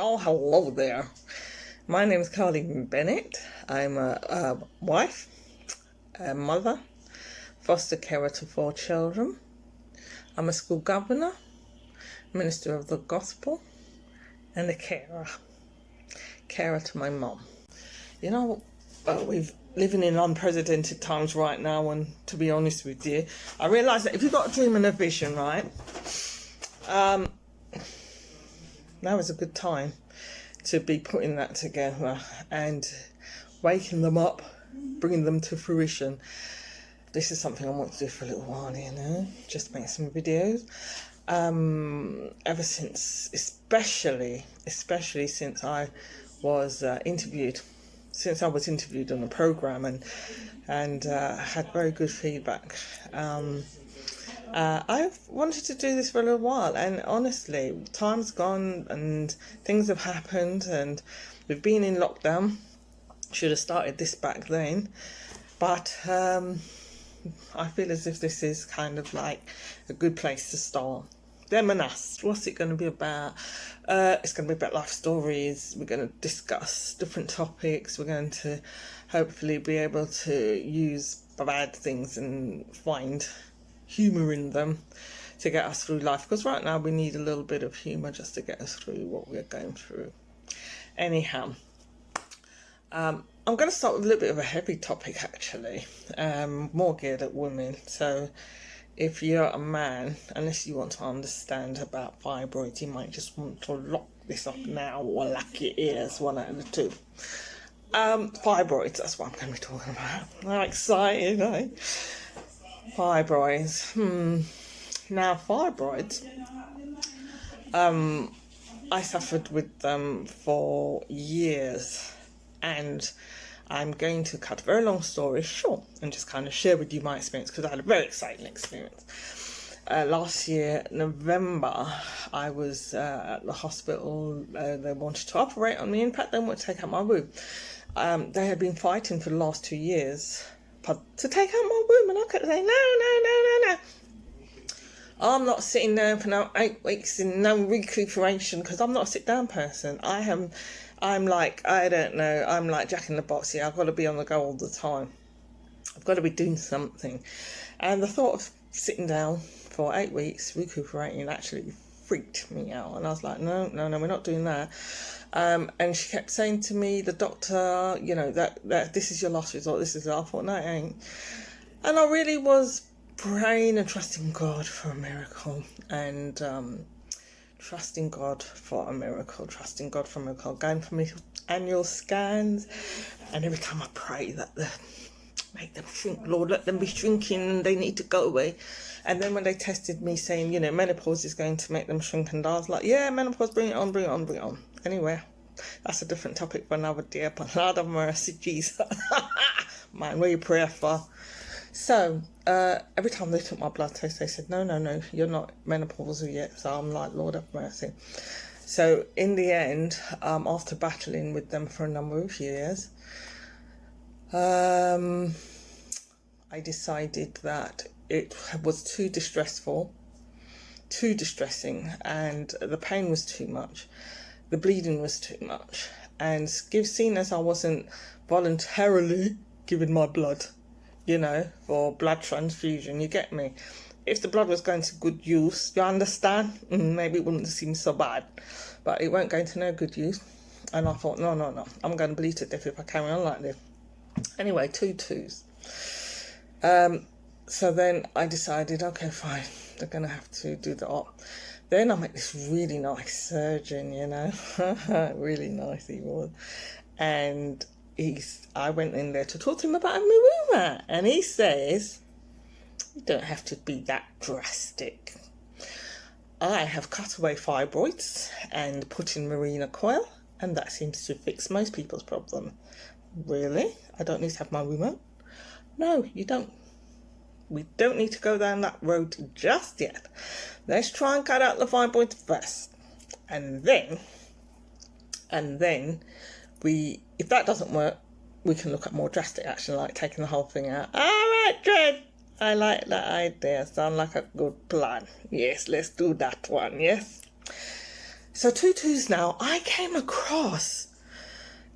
Well, hello there. My name is Carly Bennett. I'm a wife, a mother, foster carer to 4 children. I'm a school governor, minister of the gospel, and a carer to my mum. You know, we're living in unprecedented times right now, and to be honest with you, I realise that if you've got a dream and a vision, right, now is a good time to be putting that together and waking them up, bringing them to fruition. This is something I want to do for a little while, you know, just make some videos. Ever since, especially since I was interviewed on the program and had very good feedback. I've wanted to do this for a little while, and honestly, time's gone and things have happened, and we've been in lockdown. Should have started this back then, but I feel as if this is kind of like a good place to start. Them&us, what's it going to be about? It's going to be about life stories. We're going to discuss different topics. We're going to hopefully be able to use bad things and find humour in them to get us through life, because right now we need a little bit of humour just to get us through what we're going through. Anyhow, I'm going to start with a little bit of a heavy topic actually, more geared at women. So if you're a man, unless you want to understand about fibroids, you might just want to lock this up now or lock your ears, one out of the two. Fibroids, that's what I'm going to be talking about. I'm excited, eh? Fibroids. Now, fibroids, I suffered with them for years, and I'm going to cut a very long story short and just kind of share with you my experience, because I had a very exciting experience. Last year, November, I was at the hospital. They wanted to operate on me. In fact, they wanted to take out my womb. They had been fighting for the last 2 years to take out my womb, and I kept saying, no. I'm not sitting down for no 8 weeks in no recuperation, because I'm not a sit down person. I'm like, I don't know, I'm like Jack in the Box here. I've got to be on the go all the time. I've got to be doing something. And the thought of sitting down for 8 weeks recuperating actually freaked me out. And I was like, no, we're not doing that. And she kept saying to me, the doctor, you know, that this is your last resort, this is. I thought, no, it ain't. And I really was praying and trusting God for a miracle, and trusting God for a miracle, going for my annual scans, and every time I pray that make them shrink, Lord, let them be shrinking, and they need to go away. And then when they tested me saying, you know, menopause is going to make them shrink, and I was like, yeah, menopause, bring it on. Anyway, that's a different topic for another day, but Lord have mercy, Jesus. Man, what you pray for? So, every time they took my blood test, they said, no, you're not menopausal yet. So I'm like, Lord have mercy. So in the end, after battling with them for a number of years, I decided that it was too distressing, and the pain was too much. The bleeding was too much. And seeing as I wasn't voluntarily giving my blood, you know, for blood transfusion, you get me? If the blood was going to good use, you understand? Maybe it wouldn't seem so bad, but it weren't going to no good use. And I thought, no, I'm going to bleed to death if I carry on like this. Anyway, 2 twos. So then I decided, okay, fine, they're going to have to do the op. Then I met this really nice surgeon, you know, really nice he was. And I went in there to talk to him about having my womb out, and he says, you don't have to be that drastic. I have cut away fibroids and put in marina coil, and that seems to fix most people's problem. Really? I don't need to have my womb out? No, you don't. We don't need to go down that road just yet. Let's try and cut out the fibroids first. And then if that doesn't work, we can look at more drastic action, like taking the whole thing out. All right, Dred, I like that idea. Sound like a good plan. Yes, let's do that one, yes. So tutus now, I came across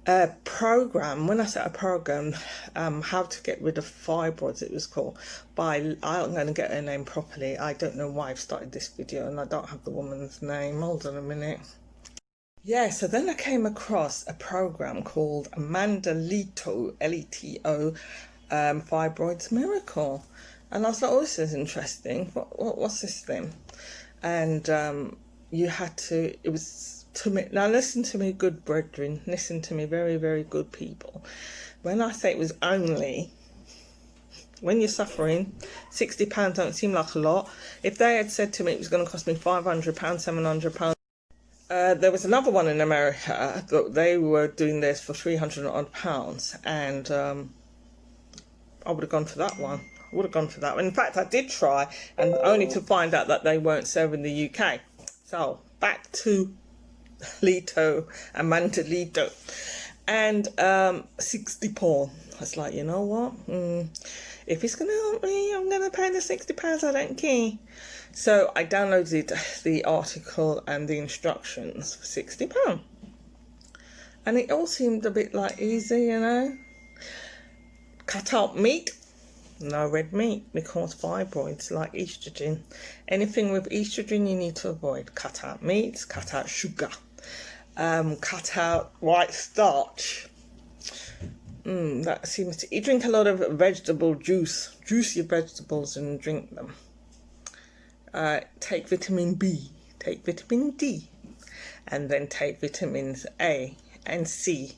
a program. When I say a program, how to get rid of fibroids, it was called, by, I'm going to get her name properly. I don't know why I've started this video and I don't have the woman's name. Hold on a minute. Yeah, so then I came across a program called Leto, L-E-T-O, Fibroids Miracle. And I was like, oh, this is interesting. What's this thing? And you had to, it was to me, now listen to me, good brethren, listen to me, very, very good people. When I say it was only, when you're suffering, £60 don't seem like a lot. If they had said to me it was going to cost me £500, £700, there was another one in America that they were doing this for £300 odd, and I would have gone for that one. I would have gone for that one. In fact, I did try, and only to find out that they weren't serving the UK. So back to Leto, Amanda Leto, and 60 pound. I was like, you know what? If it's gonna help me, I'm gonna pay the £60. I don't care. So I downloaded the article and the instructions for £60, and it all seemed a bit like easy, you know. Cut out meat, no red meat, because fibroids like estrogen. Anything with estrogen you need to avoid. Cut out meats, cut out sugar, cut out white starch. That seems to. You drink a lot of vegetable juice. Juice your vegetables and drink them. Take vitamin B, take vitamin D, and then take vitamins A and C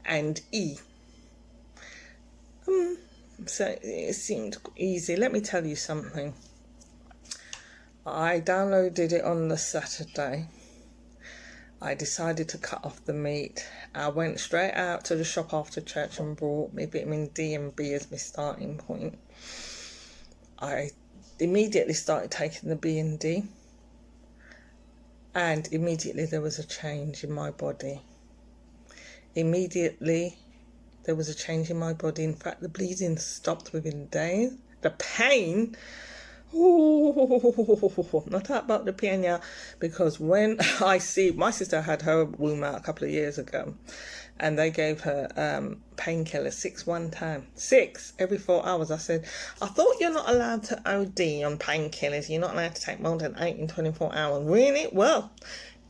and E. So it seemed easy. Let me tell you something. I downloaded it on the Saturday. I decided to cut off the meat. I went straight out to the shop after church and bought me vitamin D and B as my starting point. I immediately started taking the B and D, and immediately there was a change in my body. Immediately there was a change in my body. In fact, the bleeding stopped within days. The pain, not that about the pain now, because when I see, my sister had her womb out a couple of years ago, and they gave her painkillers, 6 one time, 6 every 4 hours. I said, I thought you're not allowed to OD on painkillers. You're not allowed to take more than 8 in 24 hours. Really? Well,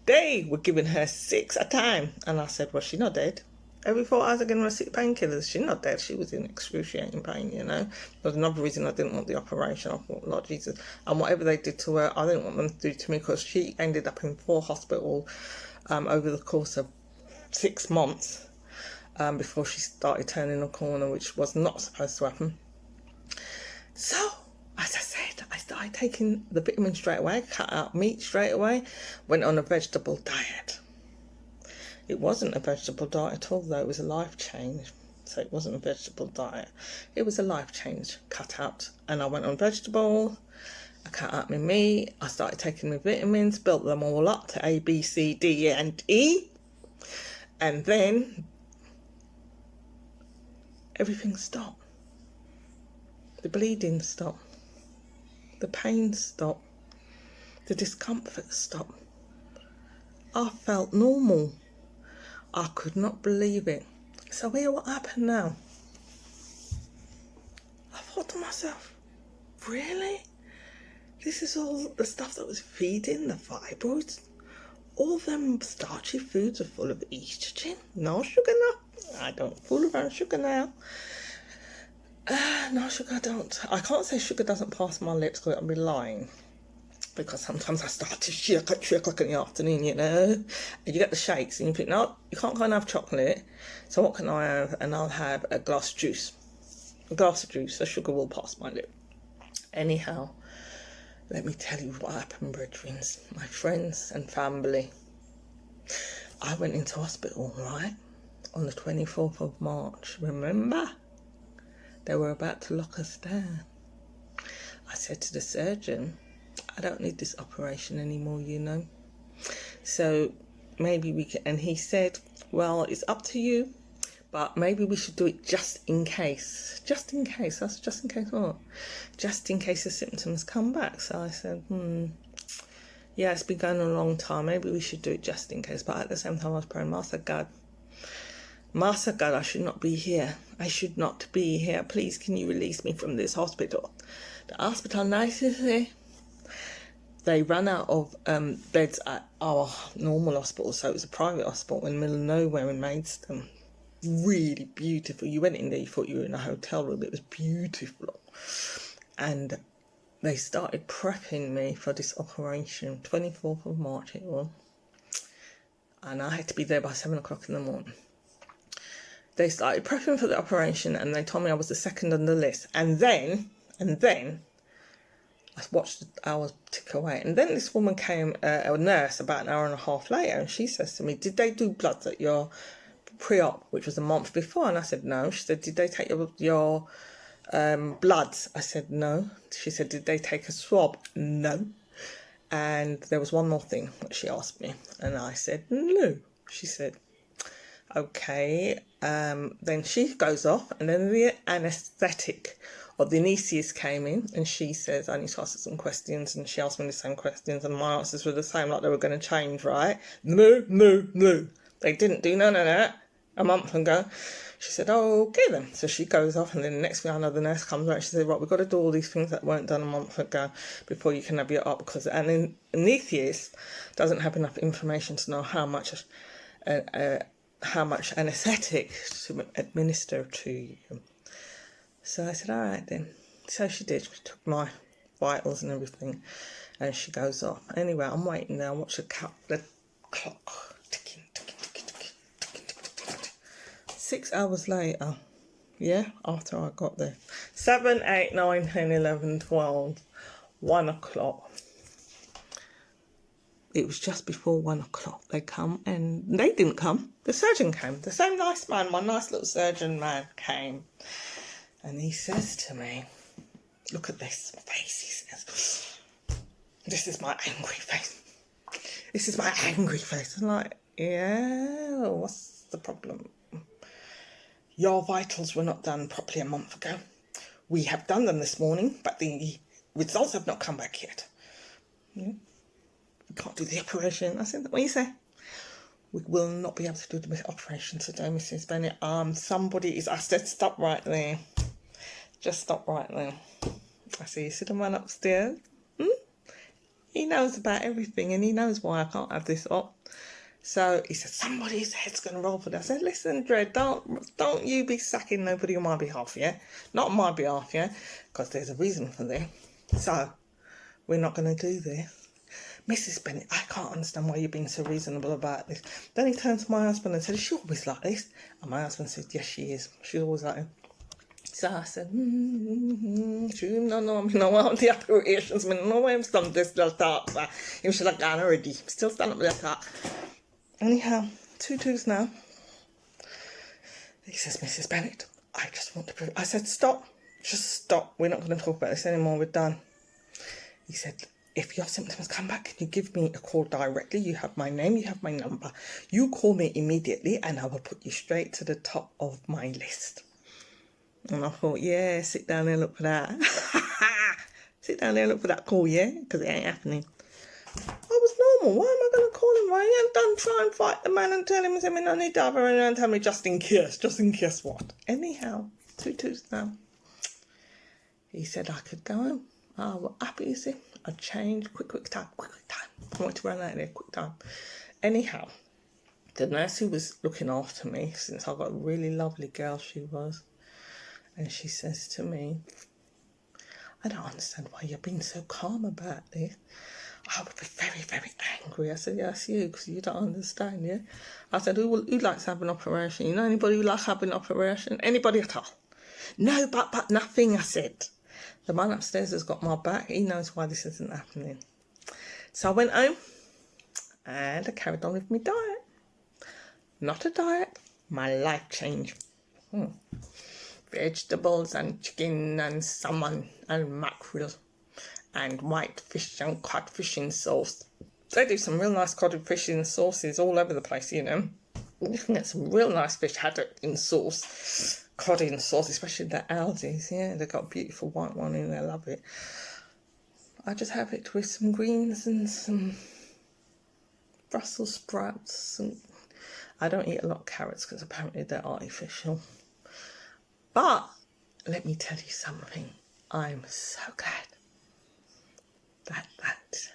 they were giving her 6 a time. And I said, well, she's not dead. Every 4 hours, I'm giving her 6 painkillers. She's not dead. She was in excruciating pain, you know. There's another reason I didn't want the operation. I thought, Lord Jesus. And whatever they did to her, I didn't want them to do to me, because she ended up in 4 hospitals over the course of 6 months before she started turning a corner, which was not supposed to happen. So, as I said, I started taking the vitamins straight away, cut out meat straight away, went on a vegetable diet. It wasn't a vegetable diet at all, though. It was a life change. So it wasn't a vegetable diet. It was a life change. Cut out. And I went on vegetables. I cut out my meat. I started taking my vitamins, built them all up to A, B, C, D, and E. And then everything stopped. The bleeding stopped. The pain stopped. The discomfort stopped. I felt normal. I could not believe it. So here, what happened now? I thought to myself, really? This is all the stuff that was feeding the fibroids? All them starchy foods are full of estrogen. No sugar now. I don't fool around sugar now. No sugar, I don't. I can't say sugar doesn't pass my lips, because I'll be lying. Because sometimes I start to shake at 3 o'clock in the afternoon, you know. And you get the shakes and you think, no, you can't go and have chocolate. So what can I have? And I'll have a glass of juice. A glass of juice, so sugar will pass my lip. Anyhow, let me tell you what happened, brethren, my friends and family. I went into hospital, right, on the 24th of March. Remember? They were about to lock us down. I said to the surgeon, I don't need this operation anymore, you know. So maybe we can, and he said, well, it's up to you, but maybe we should do it just in case. Just in case. That's just in case what? Just in case the symptoms come back. So I said, you yeah, it's been going on a long time. Maybe we should do it just in case. But at the same time, I was praying, Master God, I should not be here. I should not be here. Please, can you release me from this hospital? The hospital nurses, they ran out of beds at our normal hospital, so it was a private hospital in the middle of nowhere in Maidstone. Really beautiful. You went in there, you thought you were in a hotel room. It was beautiful. And they started prepping me for this operation, 24th of March it was. And I had to be there by 7 o'clock in the morning. They started prepping for the operation and they told me I was the second on the list. And then, I watched the hours tick away. And then this woman came, a nurse, about an hour and a half later, and she says to me, did they do bloods at your pre-op, which was a month before? And I said, no. She said, did they take your bloods? I said, no. She said, did they take a swab? No. And there was one more thing that she asked me. And I said, no. She said, okay. Then she goes off, and then the anaesthetic or the anaesthetist came in, and she says, I need to ask her some questions, and she asked me the same questions, and my answers were the same, like they were going to change, right? No. They didn't do none of that a month ago. She said, oh, okay then. So she goes off, and then the next thing I know, the nurse comes out. She said, right, we've got to do all these things that weren't done a month ago before you can have your op, because an anaesthetist doesn't have enough information to know how much anaesthetic to administer to you. So I said, all right then. So she did. She took my vitals and everything, and she goes off. Anyway, I'm waiting there. I watch the clock ticking. 6 hours later, after I got there, 7, 8, 9, 10, 11, 12, 1 o'clock. It was just before 1 o'clock. They come, and they didn't come. The surgeon came. The same nice man, my nice little surgeon man came. And he says to me, look at this face, he says. This is my angry face. This is my angry face. I'm like, yeah, what's the problem? Your vitals were not done properly a month ago. We have done them this morning, but the results have not come back yet. We can't do the operation. I said, what do you say? We will not be able to do the operation today, Mrs. Bennett. I said, stop right there. Just stop right there. I said, you see the man upstairs? He knows about everything, and he knows why I can't have this op. So he said, somebody's head's going to roll for that. I said, listen, Dred, don't you be sacking nobody on my behalf, yeah? Not on my behalf, yeah? Because there's a reason for this. So we're not going to do this. Mrs. Bennett, I can't understand why you're being so reasonable about this. Then he turned to my husband and said, is she always like this? And my husband said, yes, she is. She's always like this. So I said, the operations, I'm still this little talk. He was like, I'm already, still stand up with that talk. Anyhow, 2 2s now. He says, Mrs. Bennett, I just want to... I said, stop. Just stop. We're not going to talk about this anymore. We're done. He said, if your symptoms come back, can you give me a call directly? You have my name. You have my number. You call me immediately and I will put you straight to the top of my list. And I thought, yeah, sit down there and look for that. Sit down there and look for that call, yeah? Because it ain't happening. I was normal. Why am I going to call him? Why ain't done try and fight the man and tell him, I need to have her and tell me just in case what? Anyhow, 2 2s now. He said I could go home. Oh, what happy you see? I changed, quick time. I want to run out of there, quick time. Anyhow, the nurse who was looking after me, since I got a really lovely girl she was, and she says to me, I don't understand why you're being so calm about this. I would be very, very angry. I said, yeah, that's you, because you don't understand, yeah? I said, who likes having an operation? You know anybody who likes having an operation? Anybody at all? No, but nothing, I said. The man upstairs has got my back. He knows why this isn't happening. So I went home, and I carried on with my diet. Not a diet, my life change. Vegetables and chicken and salmon and mackerel and white fish and cod fishing sauce. They do some real nice cod fishing sauces all over the place, you know. You can get some real nice fish haddock in sauce, cod in sauce, especially the Aldi's, yeah. They've got a beautiful white one in there, I love it. I just have it with some greens and some Brussels sprouts. And I don't eat a lot of carrots because apparently they're artificial. But let me tell you something. I'm so glad that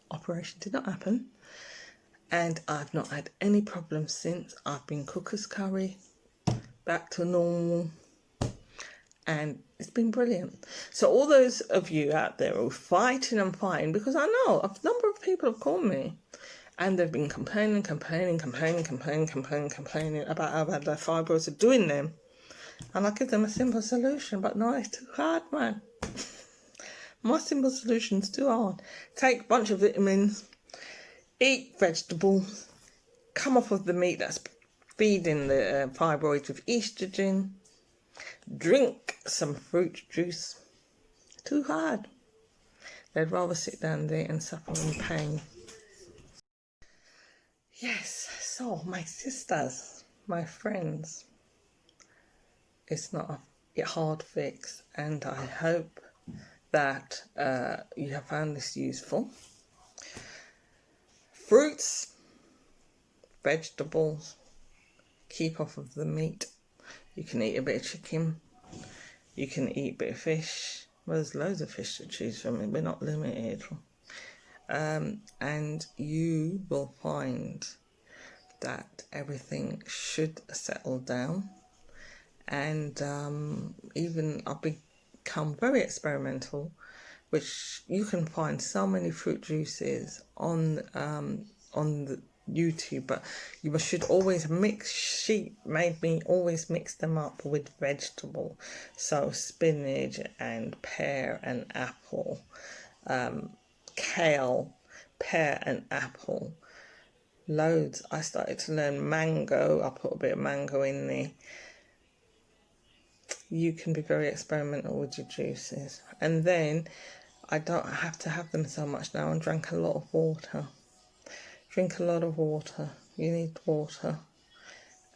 operation did not happen. And I've not had any problems since. I've been cooker's curry, back to normal. And it's been brilliant. So all those of you out there who are fighting and fighting, because I know a number of people have called me and they've been complaining about how bad their fibroids are doing them. And I give them a simple solution, but no, it's too hard, man. My simple solution's too hard. Take a bunch of vitamins, eat vegetables, come off of the meat that's feeding the fibroids with estrogen, drink some fruit juice. Too hard. They'd rather sit down there and suffer in pain. Yes, so my sisters, my friends, it's not a hard fix, and I hope that you have found this useful. Fruits, vegetables, keep off of the meat. You can eat a bit of chicken, you can eat a bit of fish. Well, there's loads of fish to choose from, we're not limited. And you will find that everything should settle down. And even I've become very experimental, which you can find so many fruit juices on the YouTube, but you should always mix. She made me always mix them up with vegetable, so spinach and pear and apple, kale, pear and apple, loads. I started to learn mango. I put a bit of mango in there. You can be very experimental with your juices. And then I don't have to have them so much now, and drank a lot of water. Drink a lot of water. You need water,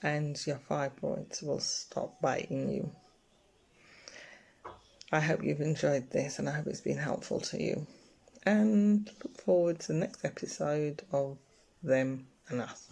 and your fibroids will stop biting you. I hope you've enjoyed this, and I hope it's been helpful to you. And look forward to the next episode of Them and Us.